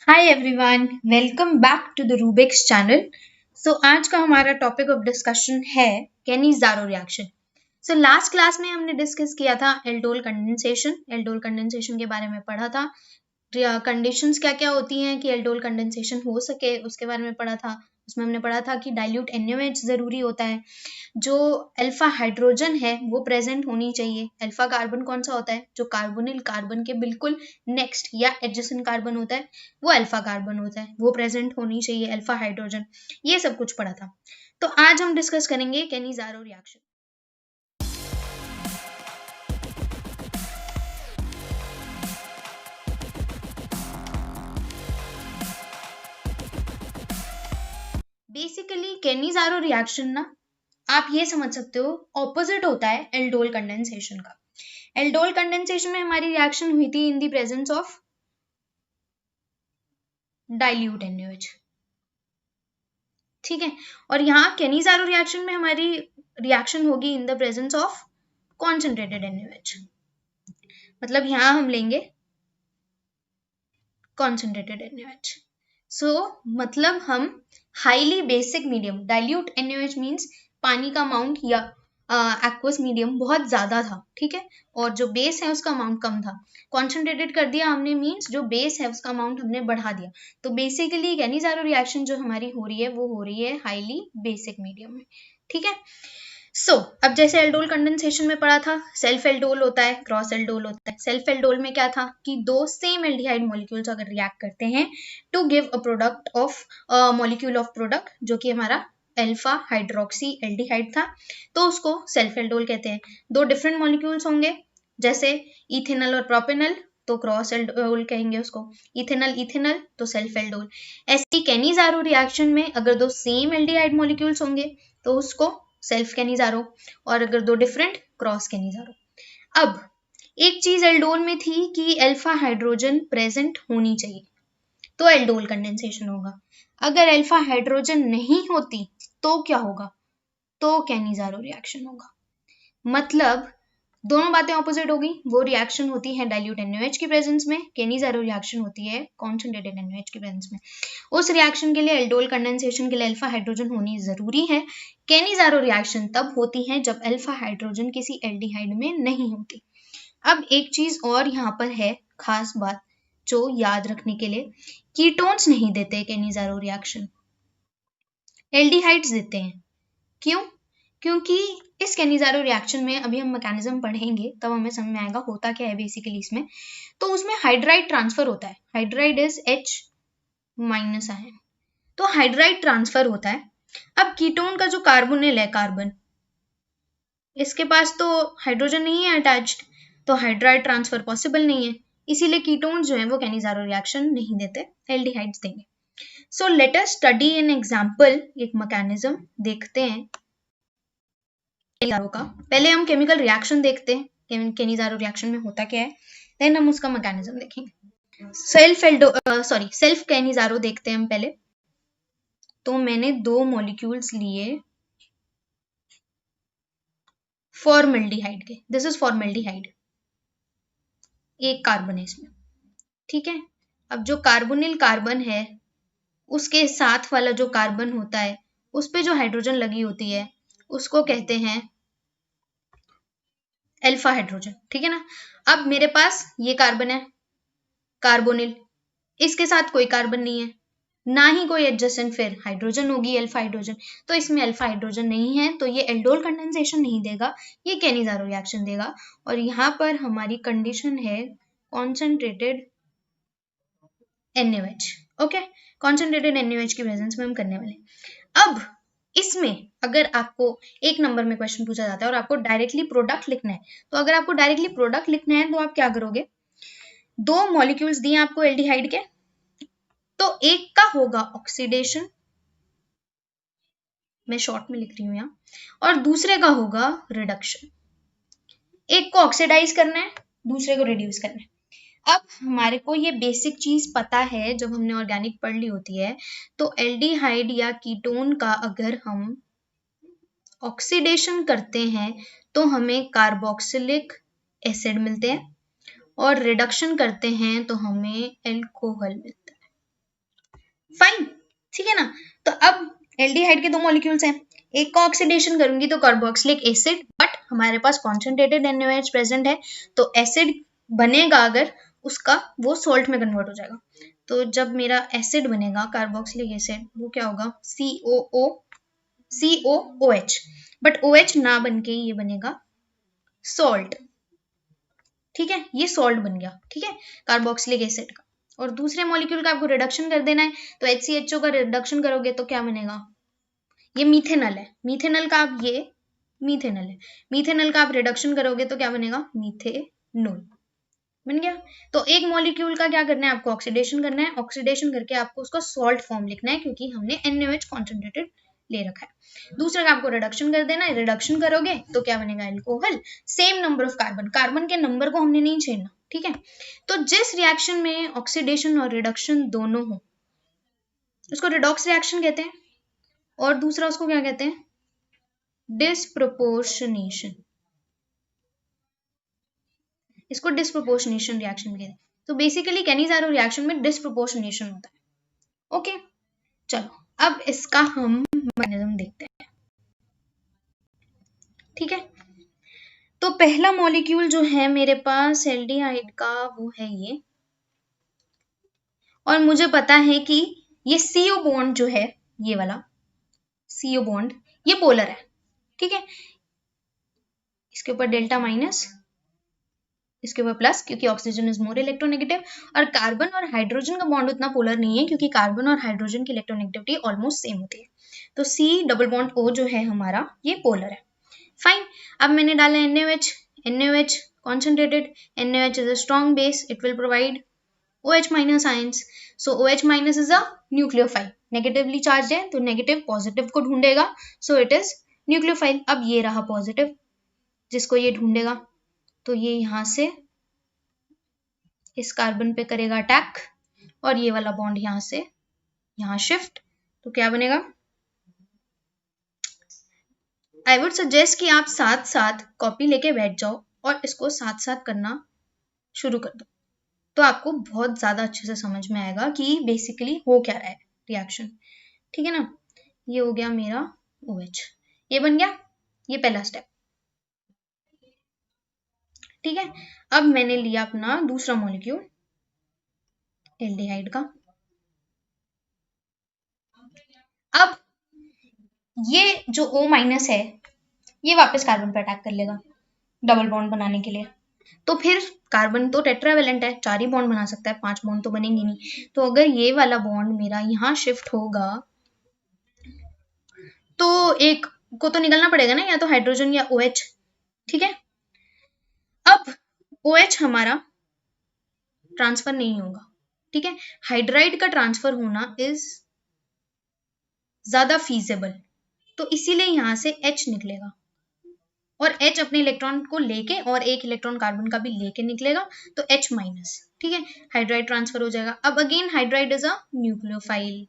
Hi everyone, welcome back to the Rubix channel. So आज का हमारा टॉपिक ऑफ डिस्कशन है Cannizzaro reaction. So last class में हमने डिस्कस किया था एल्डोल कंडेंसेशन। एल्डोल कंडेंसेशन के बारे में पढ़ा था, कंडीशंस क्या क्या होती हैं कि एल्डोल कंडेंसेशन हो सके उसके बारे में पढ़ा था। उसमें हमने पढ़ा था कि डाइल्यूट NaOH जरूरी होता है, जो अल्फा हाइड्रोजन है वो प्रेजेंट होनी चाहिए। अल्फा कार्बन कौन सा होता है? जो कार्बोनिल कार्बन के बिल्कुल नेक्स्ट या एडजेसेंट कार्बन होता है वो अल्फा कार्बन होता है, वो प्रेजेंट होनी चाहिए अल्फा हाइड्रोजन। ये सब कुछ पढ़ा था। तो आज हम डिस्कस करेंगे केनी-ज़ारो रिएक्शन। बेसिकली केनी-ज़ारो रिएक्शन ना, आप ये समझ सकते हो, ऑपोजिट होता है एल्डोल कंडेंसेशन का। एल्डोल कंडेंसेशन में हमारी रिएक्शन हुई थी in the presence of dilute NaOH, ठीक है। और यहाँ केनी-ज़ारो रिएक्शन में हमारी रिएक्शन होगी in the presence of concentrated NaOH। मतलब यहाँ हम लेंगे कॉन्सेंट्रेटेड NaOH। सो मतलब हम highly basic medium, dilute NaOH means पानी का अमाउंट या एक्वस मीडियम बहुत ज्यादा था, ठीक है, और जो बेस है उसका अमाउंट कम था। कॉन्सेंट्रेटेड कर दिया हमने मीन्स जो बेस है उसका अमाउंट हमने बढ़ा दिया। तो बेसिकली केनी-ज़ारो रिएक्शन जो हमारी हो रही है वो हो रही है हाईली बेसिक मीडियम में, ठीक है। अब जैसे एल्डोल कंडेंसेशन में पढ़ा था, सेल्फ एल्डोल होता है, क्रॉस एल्डोल होता है। सेल्फ एल्डोल में क्या था कि दो सेम एल्डिहाइड मॉलिक्यूल्स अगर रिएक्ट करते हैं to give a product of molecule of product, जो कि हमारा अल्फा हाइड्रोक्सी एल्डिहाइड था, तो उसको सेल्फ एल्डोल कहते हैं। दो डिफरेंट मॉलिक्यूल्स होंगे जैसे इथेनॉल और प्रोपेनॉल, तो क्रॉस एल्डोल कहेंगे उसको। इथेनॉल इथेनॉल तो सेल्फ एल्डोल। ऐसे केनी-ज़ारो रिएक्शन में अगर दो सेम एल्डिहाइड मॉलिक्यूल्स होंगे तो उसको सेल्फ केनी-ज़ारो, और अगर दो डिफरेंट क्रॉस केनी-ज़ारो। अब एक चीज एल्डोल में थी कि अल्फा हाइड्रोजन प्रेजेंट होनी चाहिए तो एल्डोल कंडेंसेशन होगा। अगर अल्फा हाइड्रोजन नहीं होती तो क्या होगा? तो केनी-ज़ारो रिएक्शन होगा। मतलब दोनों बातें ऑपोजिट होगी। वो रिएक्शन होती है डाइल्यूट NaOH की प्रेजेंस में, केनी-ज़ारो रिएक्शन होती है कॉन्सेंट्रेटेड NaOH की प्रेजेंस में। उस रिएक्शन के लिए एल्डोल कंडेंसेशन के लिए अल्फा हाइड्रोजन होनी जरूरी है। केनी-ज़ारो रिएक्शन तब होती है जब अल्फा हाइड्रोजन किसी एल्डिहाइड में नहीं होती। अब एक चीज और यहाँ पर है खास बात जो याद रखने के लिए, कीटोन्स नहीं देते केनी-ज़ारो रिएक्शन, एल्डिहाइड्स देते हैं। क्यों? क्योंकि इस केनी-ज़ारो रिएक्शन में अभी हम मैकेनिज्म पढ़ेंगे तब हमें समझ में आएगा होता क्या है बेसिकली इसमें। तो उसमें हाइड्राइड ट्रांसफर होता है। Hydride is H minus ion, तो हाइड्राइड ट्रांसफर होता है। अब कीटोन का जो कार्बोनिल है कार्बन, इसके पास तो हाइड्रोजन नहीं है अटैच्ड, तो हाइड्राइड ट्रांसफर पॉसिबल नहीं है। इसीलिए कीटोन्स जो है वो केनी-ज़ारो रिएक्शन नहीं देते, एल्डिहाइड्स देंगे। So let us study an example, एक मैकेनिज्म देखते हैं केनी-ज़ारो का। पहले हम केमिकल रिएक्शन देखते हैं केनी-ज़ारो रिएक्शन में होता क्या है, देन हम उसका मैकेनिज्म देखेंगे। सेल्फ केनी-ज़ारो देखते हैं हम पहले। तो मैंने दो मॉलिक्यूल्स लिए फॉर्मल्डिहाइड के, दिस इज फॉर्मल्डिहाइड, एक कार्बन है इसमें, ठीक है। अब जो कार्बोनिल कार्बन है उसके साथ वाला जो कार्बन होता है उस पे जो हाइड्रोजन लगी होती है उसको कहते हैं अल्फा हाइड्रोजन, ठीक है ना। अब मेरे पास ये कार्बन है कार्बोनिल, इसके साथ कोई कार्बन नहीं है, ना ही कोई एडजेसेंट फिर हाइड्रोजन होगी अल्फा हाइड्रोजन, तो इसमें अल्फा हाइड्रोजन नहीं है, तो ये एल्डोल कंडेंसेशन नहीं देगा, ये केनी-ज़ारो रिएक्शन देगा। और यहाँ पर हमारी कंडीशन है concentrated NaOH, okay. Concentrated NaOH की प्रेजेंस में हम करने वाले। अब इसमें अगर आपको एक नंबर में क्वेश्चन पूछा जाता है और आपको डायरेक्टली प्रोडक्ट लिखना है, तो अगर आपको डायरेक्टली प्रोडक्ट लिखना है तो आप क्या करोगे? दो मॉलिक्यूल्स दिए आपको एल्डिहाइड के, तो एक का होगा ऑक्सीडेशन, मैं शॉर्ट में लिख रही हूं यहाँ, और दूसरे का होगा रिडक्शन। एक को ऑक्सीडाइज करना है, दूसरे को रिड्यूस करना है। अब हमारे को ये बेसिक चीज पता है जब हमने ऑर्गेनिक पढ़ ली होती है, तो एल्डिहाइड या कीटोन का अगर हम ऑक्सीडेशन करते हैं तो हमें कार्बोक्सिलिक एसिड मिलते हैं, और रिडक्शन करते हैं तो हमें एल्कोहल मिलता है। फाइन, ठीक है ना। तो अब एल्डिहाइड के दो मॉलिक्यूल्स हैं, एक का ऑक्सीडेशन करूंगी तो कार्बोक्सिलिक एसिड, बट हमारे पास कॉन्सेंट्रेटेड NaOH प्रेजेंट है, तो एसिड बनेगा अगर उसका, वो सॉल्ट में कन्वर्ट हो जाएगा। तो जब मेरा एसिड बनेगा कार्बोक्सिलिक एसिड, वो क्या होगा, COOH, बट OH ना बन के ये बनेगा सॉल्ट, ठीक है, ये सॉल्ट बन गया, ठीक है, कार्बोक्सिलिक एसिड का। और दूसरे मॉलिक्यूल का आपको रिडक्शन कर देना है, तो HCHO का रिडक्शन करोगे तो क्या बनेगा, ये मीथेनल है, मीथेनल का आप, ये मीथेनल है, मीथेनल का आप रिडक्शन करोगे तो क्या बनेगा, मीथेनॉल बन गया। तो एक मॉलिक्यूल का क्या करना है, आपको ऑक्सीडेशन करना है, ऑक्सीडेशन करके आपको उसका सॉल्ट फॉर्म लिखना है, क्योंकि हमने NaOH कॉन्सेंट्रेटेड ले रखा है। दूसरे का आपको रिडक्शन कर देना है, रिडक्शन करोगे तो क्या बनेगा, alcohol, same number of carbon, carbon के नंबर को हमने नहीं छेड़ना, ठीक है। तो जिस रिएक्शन में ऑक्सीडेशन और रिडक्शन दोनों हो उसको रिडॉक्स रिएक्शन कहते हैं, और दूसरा उसको क्या कहते हैं, डिस्प्रोपोर्शनेशन, इसको डिस्प्रोपोर्शनेशन रिएक्शन कहते हैं। तो बेसिकली कैनिज़ारो रिएक्शन में डिस्प्रोपोर्शनेशन होता है। ओके, चलो अब इसका हम मैकेनिज्म देखते हैं, ठीक है। तो पहला मॉलिक्यूल जो है मेरे पास एल्डिहाइड का, वो है ये, और मुझे पता है कि ये CO बॉन्ड जो है, ये वाला CO बॉन्ड, ये पोलर है, ठीक है, इसके ऊपर डेल्टा माइनस, इसके ऊपर प्लस, क्योंकि ऑक्सीजन इज मोर इलेक्ट्रोनेगेटिव। और कार्बन और हाइड्रोजन का बॉन्ड उतना पोलर नहीं है, क्योंकि कार्बन और हाइड्रोजन की इलेक्ट्रोनेगेटिविटी ऑलमोस्ट सेम होती है। तो C डबल बॉन्ड O जो है हमारा, ये पोलर है, फाइन। अब मैंने डाला NaOH concentrated, NaOH is a strong base, it will provide OH minus ions, so OH minus is a nucleophile, negatively charge है तो नेगेटिव पॉजिटिव को ढूंढेगा, सो इट इज न्यूक्लियोफाइल। अब ये रहा पॉजिटिव जिसको ये ढूंढेगा, तो ये यहां से इस कार्बन पे करेगा अटैक, और ये वाला बॉन्ड यहां से यहां शिफ्ट, तो क्या बनेगा, आई वुड सजेस्ट कि आप साथ साथ कॉपी लेके बैठ जाओ और इसको साथ साथ करना शुरू कर दो, तो आपको बहुत ज्यादा अच्छे से समझ में आएगा कि बेसिकली हो क्या रहा है रिएक्शन, ठीक है ना। ये हो गया मेरा OH, ये बन गया, ये पहला स्टेप, ठीक है। अब मैंने लिया अपना दूसरा मॉलिक्यूल एल्डिहाइड का। अब ये जो O माइनस है, ये वापस कार्बन पर अटैक कर लेगा डबल बॉन्ड बनाने के लिए, तो फिर कार्बन तो टेट्रावेलेंट है, 4 ही बॉन्ड बना सकता है, 5 बॉन्ड तो बनेंगे नहीं। तो अगर ये वाला बॉन्ड मेरा यहाँ शिफ्ट होगा, तो एक को तो निकलना पड़ेगा ना, या तो हाइड्रोजन या OH, ठीक है। अब OH हमारा ट्रांसफर नहीं होगा, ठीक है, हाइड्राइड का ट्रांसफर होना इज ज्यादा फीजेबल, तो इसीलिए यहां से H निकलेगा, और H अपने इलेक्ट्रॉन को लेके और एक इलेक्ट्रॉन कार्बन का भी लेके निकलेगा, तो H माइनस, ठीक है, हाइड्राइड ट्रांसफर हो जाएगा। अब again hydride is a nucleophile,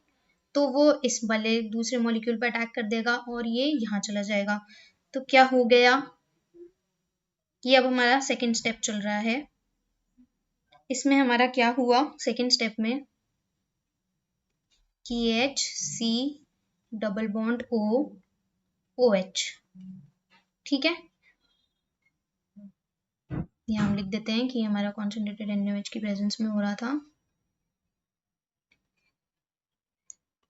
तो वो इस वाले दूसरे मॉलिक्यूल पर अटैक कर देगा और ये यहाँ चला जाएगा। तो क्या हो गया, ये अब हमारा सेकेंड स्टेप चल रहा है, इसमें हमारा क्या हुआ सेकेंड स्टेप में, कि HC डबल बॉन्ड OH, ठीक है, ये हम लिख देते हैं कि हमारा कॉन्सेंट्रेटेड NaOH की प्रेजेंस में हो रहा था,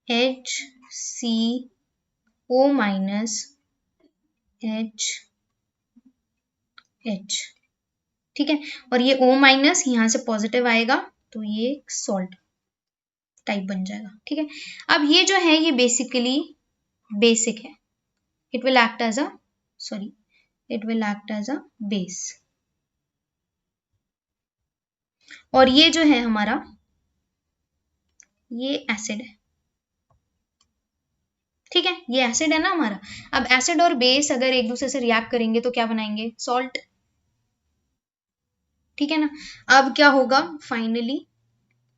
HCO माइनस HH, ठीक है, और ये O माइनस यहाँ से पॉजिटिव आएगा, तो ये सॉल्ट टाइप बन जाएगा, ठीक है। अब ये जो है ये बेसिकली बेसिक है, it will act as a base, और ये जो है हमारा ये एसिड है, ठीक है, ये एसिड है ना हमारा। अब एसिड और बेस अगर एक दूसरे से रिएक्ट करेंगे तो क्या बनाएंगे, सॉल्ट, ठीक है ना। अब क्या होगा, फाइनली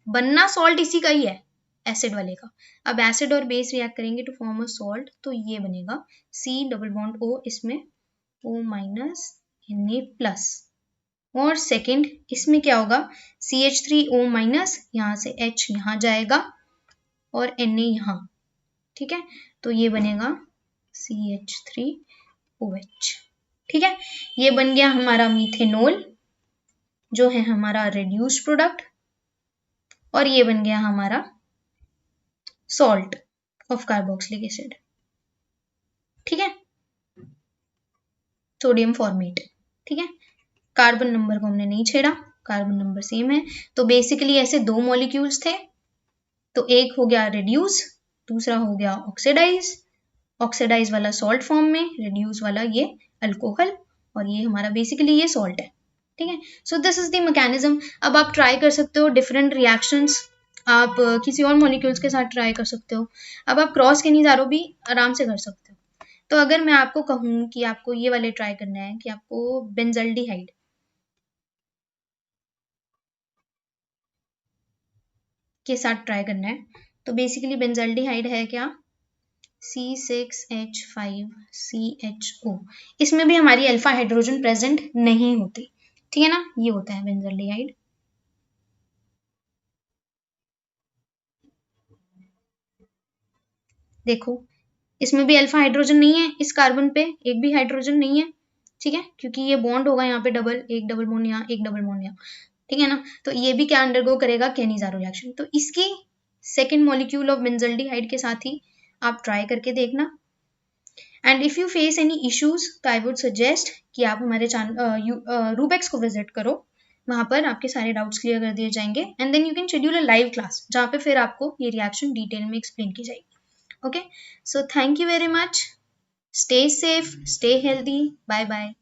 बनना सॉल्ट इसी का ही है, एसिड वाले का। अब एसिड और बेस रिएक्ट करेंगे टू फॉर्म अ सॉल्ट, तो ये बनेगा C डबल बॉन्ड O, इसमें O माइनस Na प्लस, और सेकेंड इसमें क्या होगा, CH3O माइनस, यहाँ से H यहाँ जाएगा, और Na यहाँ, ठीक है। तो ये बनेगा CH3OH, ठीक है। ये बन गया हमारा मीथेनॉल जो है हमारा रेड्यूस्ड प्रोडक्ट, और ये बन गया हमारा सॉल्ट ऑफ कार्बोक्सिलिक एसिड, ठीक है, सोडियम फॉर्मेट, ठीक है। कार्बन नंबर को हमने नहीं छेड़ा, कार्बन नंबर सेम है। तो बेसिकली ऐसे दो मॉलिक्यूल्स थे, तो एक हो गया रिड्यूस, दूसरा हो गया ऑक्सीडाइज, ऑक्सीडाइज वाला सॉल्ट फॉर्म में, रिड्यूस वाला ये अल्कोहल, और ये हमारा बेसिकली ये सॉल्ट है, ठीक है। So this is the mechanism. अब आप ट्राई कर सकते हो डिफरेंट रिएक्शंस, आप किसी और मॉलिक्यूल्स के साथ ट्राई कर सकते हो। अब आप क्रॉस केनिजारो भी आराम से कर सकते हो। तो अगर मैं आपको कहूँ कि आपको ये वाले ट्राई करना है, कि आपको बेंजल्डिहाइड के साथ ट्राई करना है, तो बेसिकली बेंजल्डिहाइड है क्या, C6H5CHO। इसमें भी हमारी अल्फा हाइड्रोजन प्रेजेंट नहीं होती, ठीक है ना। ये होता है बेंजल्डिहाइड। देखो इसमें भी अल्फा हाइड्रोजन नहीं है, इस कार्बन पे एक भी हाइड्रोजन नहीं है, ठीक है, क्योंकि ये बॉन्ड होगा यहाँ पे डबल, एक डबल बॉन्ड यहाँ, एक डबल बॉन्ड यहाँ, ठीक है ना। तो ये भी क्या अंडरगो करेगा, केनिजारो रिएक्शन। तो इसकी सेकेंड मॉलिक्यूल ऑफ बेंजल्डिहाइड के साथ ही आप ट्राई करके देखना। And if you face any issues तो आई वुड सजेस्ट कि आप हमारे चैनल रूबेक्स को विजिट करो, वहां पर आपके सारे डाउट्स क्लियर कर दिए जाएंगे, and then you can schedule a live class जहाँ पे फिर आपको ये रिएक्शन डिटेल में एक्सप्लेन की जाएगी। Okay, so thank you very much. Stay safe, stay healthy. Bye bye.